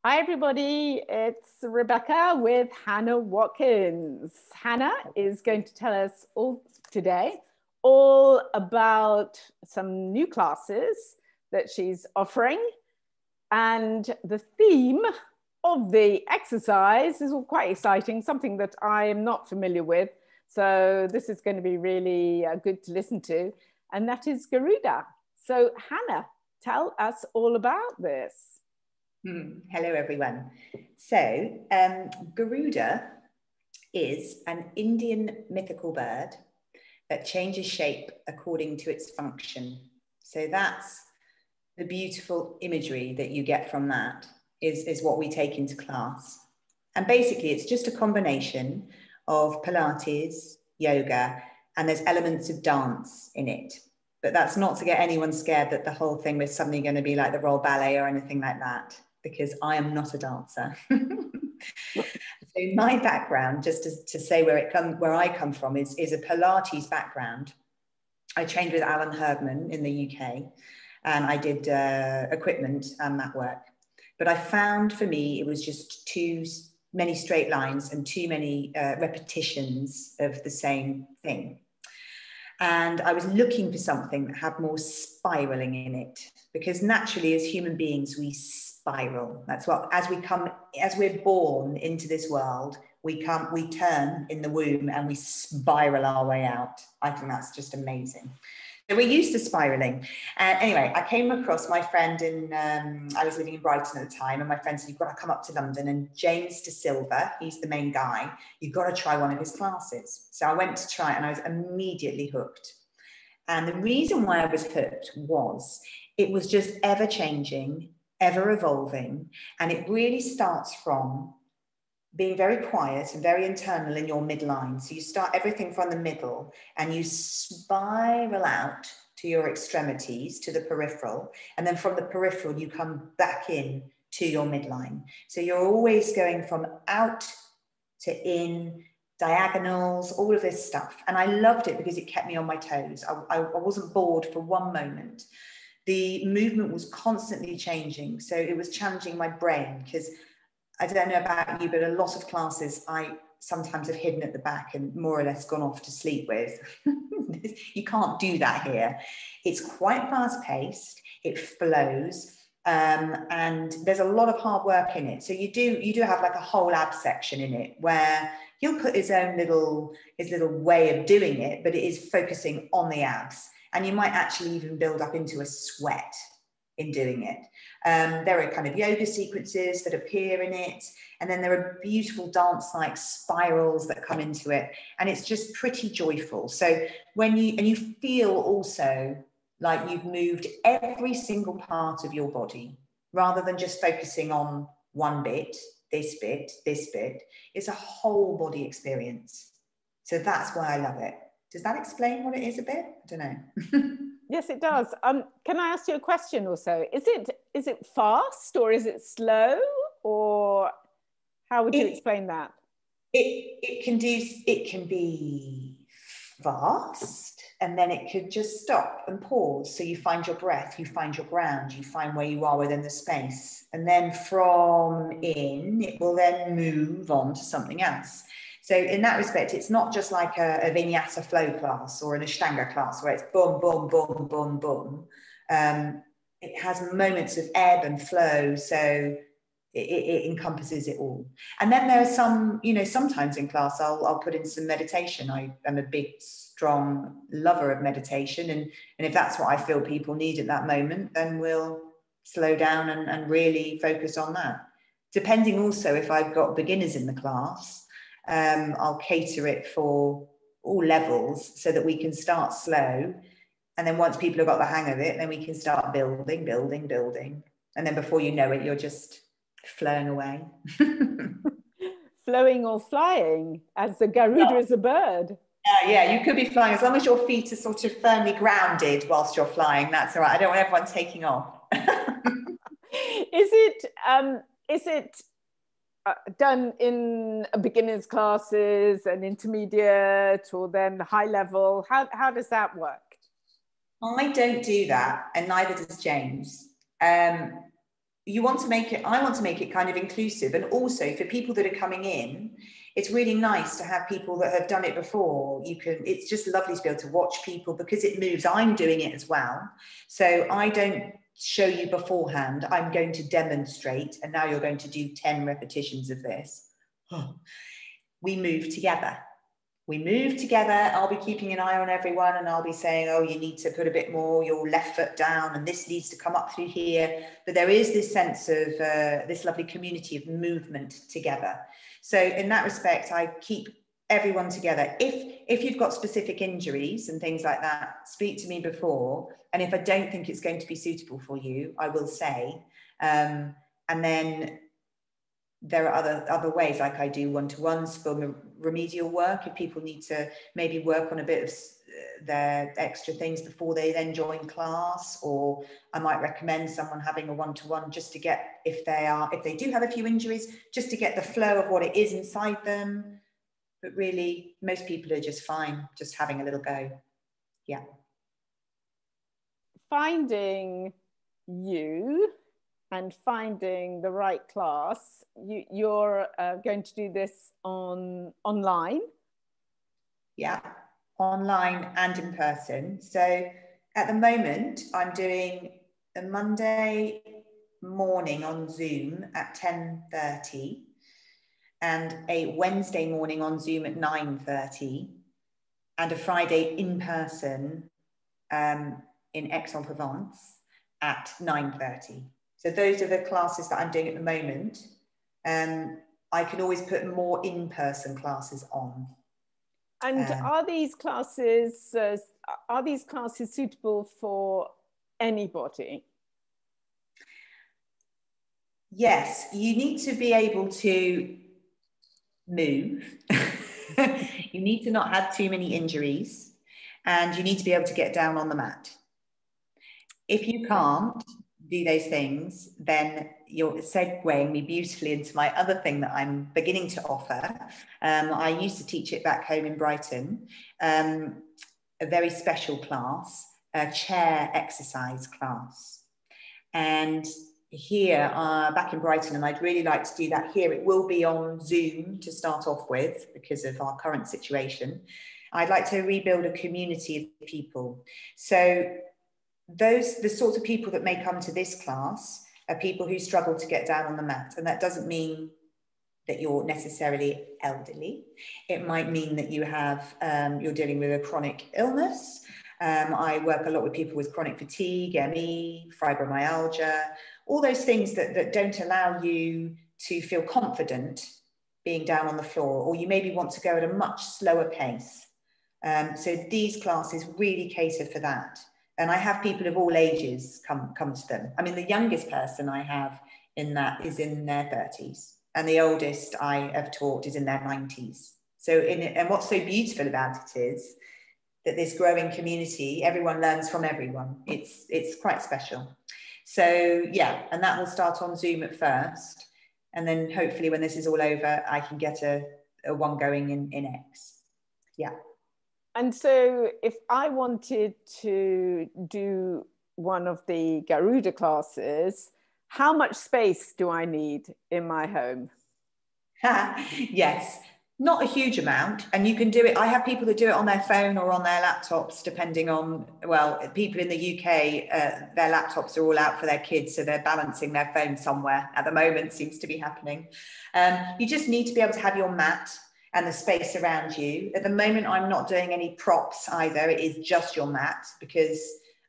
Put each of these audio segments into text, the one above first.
Hi, everybody. It's Rebecca with Hannah Watkins. Hannah is going to tell us all today all about some new classes that she's offering. And the theme of the exercise is all quite exciting, something that I am not familiar with. So this is going to be really good to listen to. And that is Garuda. So, Hannah, tell us all about this. Hello, everyone. So, Garuda is an Indian mythical bird that changes shape according to its function. So that's the beautiful imagery that you get from that is what we take into class. And basically, it's just a combination of Pilates, yoga, and there's elements of dance in it. But that's not to get anyone scared that the whole thing was suddenly going to be like the Royal Ballet or anything like that, because I am not a dancer. So my background, just to say where I come from, is a Pilates background. I trained with Alan Herdman in the UK, and I did equipment and that work. But I found for me, it was just too many straight lines and too many repetitions of the same thing. And I was looking for something that had more spiraling in it, because naturally as human beings, we spiral. That's what, as we're born into this world, we turn in the womb and we spiral our way out. I think that's just amazing. So we're used to spiraling. And anyway, I came across my friend I was living in Brighton at the time, and my friend said, you've got to come up to London. And James De Silva, he's the main guy, you've got to try one of his classes. So I went to try it, and I was immediately hooked. And the reason why I was hooked was it was just ever changing, ever evolving. And it really starts from being very quiet and very internal in your midline. So you start everything from the middle and you spiral out to your extremities, to the peripheral. And then from the peripheral, you come back in to your midline. So you're always going from out to in, diagonals, all of this stuff. And I loved it because it kept me on my toes. I wasn't bored for one moment. The movement was constantly changing. So it was challenging my brain, because I don't know about you, but a lot of classes I sometimes have hidden at the back and more or less gone off to sleep with. You can't do that here. It's quite fast paced, it flows, and there's a lot of hard work in it. So you do have like a whole ab section in it where he'll put his little way of doing it, but it is focusing on the abs. And you might actually even build up into a sweat in doing it. There are kind of yoga sequences that appear in it, and then there are beautiful dance-like spirals that come into it, and it's just pretty joyful. So when you feel also like you've moved every single part of your body, rather than just focusing on one bit, this bit, it's a whole body experience. So that's why I love it. Does that explain what it is a bit? I don't know. Yes, it does. Can I ask you a question also? Is it fast or is it slow, or how would you explain that? It can be fast, and then it could just stop and pause. So you find your breath, you find your ground, you find where you are within the space. And then from it will then move on to something else. So in that respect, it's not just like a vinyasa flow class or an Ashtanga class where it's boom, boom, boom, boom, boom. It has moments of ebb and flow. So it encompasses it all. And then there are some, sometimes in class I'll put in some meditation. I am a big, strong lover of meditation. And if that's what I feel people need at that moment, then we'll slow down and really focus on that. Depending also if I've got beginners in the class, I'll cater it for all levels so that we can start slow. And then once people have got the hang of it, then we can start building. And then before you know it, you're just flowing away. Flowing or flying, as the Garuda is a bird. Yeah, you could be flying as long as your feet are sort of firmly grounded whilst you're flying. That's all right. I don't want everyone taking off. Is it done in beginners classes and intermediate, or then high level? How does that work? I don't do that, and neither does James. you want to make it, I want to make it kind of inclusive. And also for people that are coming in, it's really nice to have people that have done it before. It's just lovely to be able to watch people because it moves. I'm doing it as well. So I don't show you beforehand. I'm going to demonstrate, and now you're going to do 10 repetitions of this. We move together. We move together. I'll be keeping an eye on everyone and I'll be saying, oh, you need to put a bit more your left foot down and this needs to come up through here. But there is this sense of this lovely community of movement together. So in that respect, I keep everyone together. If you've got specific injuries and things like that, speak to me before. And if I don't think it's going to be suitable for you, I will say. And then there are other ways, like I do one-to-ones for remedial work. If people need to maybe work on a bit of their extra things before they then join class, or I might recommend someone having a one-to-one just to get, if they do have a few injuries, just to get the flow of what it is inside them. But really, most people are just fine, just having a little go. Yeah. Finding you and finding the right class, you're going to do this online? Yeah, online and in person. So at the moment, I'm doing a Monday morning on Zoom at 10:30 and a Wednesday morning on Zoom at 9:30 and a Friday in person in Aix-en-Provence at 9:30. So those are the classes that I'm doing at the moment. I can always put more in-person classes on. And are these classes suitable for anybody? Yes, you need to be able to move. You need to not have too many injuries, and you need to be able to get down on the mat. If you can't do those things, then you're segueing me beautifully into my other thing that I'm beginning to offer. I used to teach it back home in Brighton, a very special class, a chair exercise class. And here, back in Brighton, and I'd really like to do that here. It will be on Zoom to start off with because of our current situation. I'd like to rebuild a community of people. So the sorts of people that may come to this class are people who struggle to get down on the mat. And that doesn't mean that you're necessarily elderly. It might mean that you have, you're dealing with a chronic illness. I work a lot with people with chronic fatigue, ME, fibromyalgia, all those things that don't allow you to feel confident being down on the floor, or you maybe want to go at a much slower pace. So these classes really cater for that. And I have people of all ages come to them. I mean, the youngest person I have in that is in their 30s. And the oldest I have taught is in their 90s. So, and what's so beautiful about it is that this growing community, everyone learns from everyone. It's quite special. So yeah, and that will start on Zoom at first. And then hopefully when this is all over, I can get a one going in X. Yeah. And so if I wanted to do one of the Garuda classes, how much space do I need in my home? Yes, not a huge amount. And you can do it. I have people that do it on their phone or on their laptops, depending on, well, people in the UK, their laptops are all out for their kids. So they're balancing their phone somewhere at the moment, seems to be happening. You just need to be able to have your mat and the space around you. At the moment, I'm not doing any props either. It is just your mat, because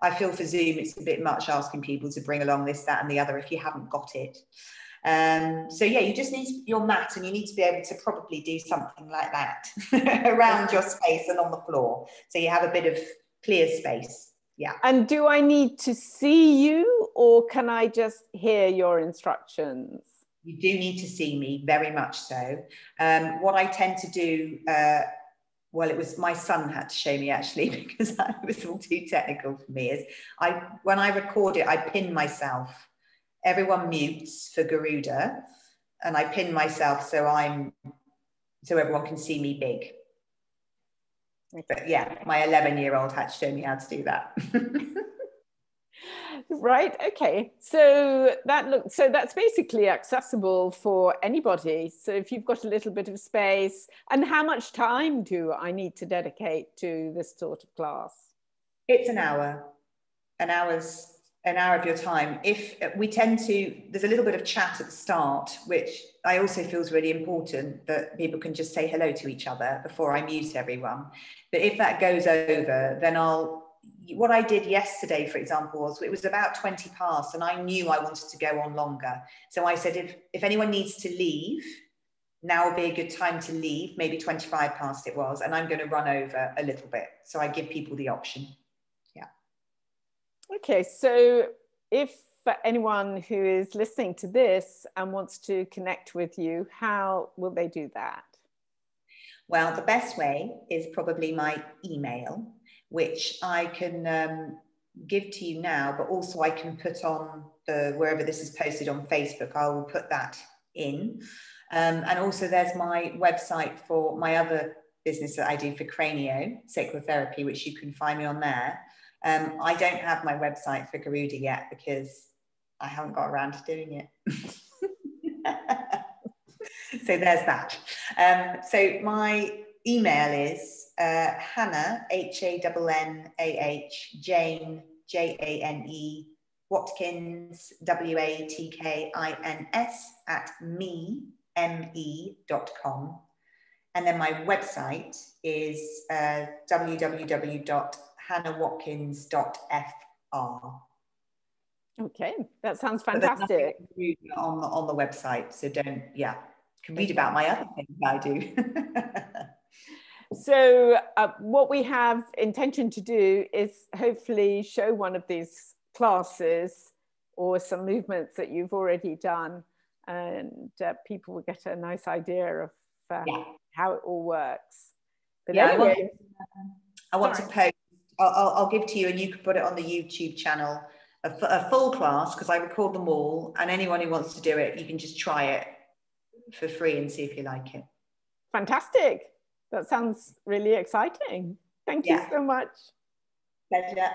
I feel for Zoom, it's a bit much asking people to bring along this, that, and the other if you haven't got it. So yeah, you just need your mat, and you need to be able to probably do something like that around your space and on the floor. So you have a bit of clear space. Yeah. And do I need to see you, or can I just hear your instructions? You do need to see me, very much so. What I tend to do, well, it was my son had to show me actually, because it was all too technical for me, is when I record it, I pin myself. Everyone mutes for Garuda, and I pin myself so everyone can see me big. But yeah, my 11-year-old had to show me how to do that. Right. Okay. So that's basically accessible for anybody. So if you've got a little bit of space, and how much time do I need to dedicate to this sort of class? It's an hour. An hour of your time. If we tend to, there's a little bit of chat at the start, which I also feel is really important, that people can just say hello to each other before I mute everyone. But if that goes over, then what I did yesterday, for example, was it was about 20 past and I knew I wanted to go on longer. So I said, if anyone needs to leave, now would be a good time to leave, maybe 25 past it was, and I'm going to run over a little bit. So I give people the option. Okay, so if for anyone who is listening to this and wants to connect with you, how will they do that? Well, the best way is probably my email, which I can give to you now, but also I can put on wherever this is posted on Facebook, I will put that in. And also there's my website for my other business that I do for cranio, sacral therapy, which you can find me on there. I don't have my website for Garuda yet because I haven't got around to doing it. So there's that. So my email is Hannah, Hannah, Jane, Jane, Watkins, Watkins @me.com. And then my website is www.hannahwatkins.fr. Okay, that sounds fantastic. On the website, so don't, you can read about my other things I do. So what we have intention to do is hopefully show one of these classes or some movements that you've already done, and people will get a nice idea of how it all works. But anyway, I want to post, I'll give to you and you can put it on the YouTube channel, a full class, because I record them all, and anyone who wants to do it, you can just try it for free and see if you like it. Fantastic. That sounds really exciting. Thank you so much. Pleasure.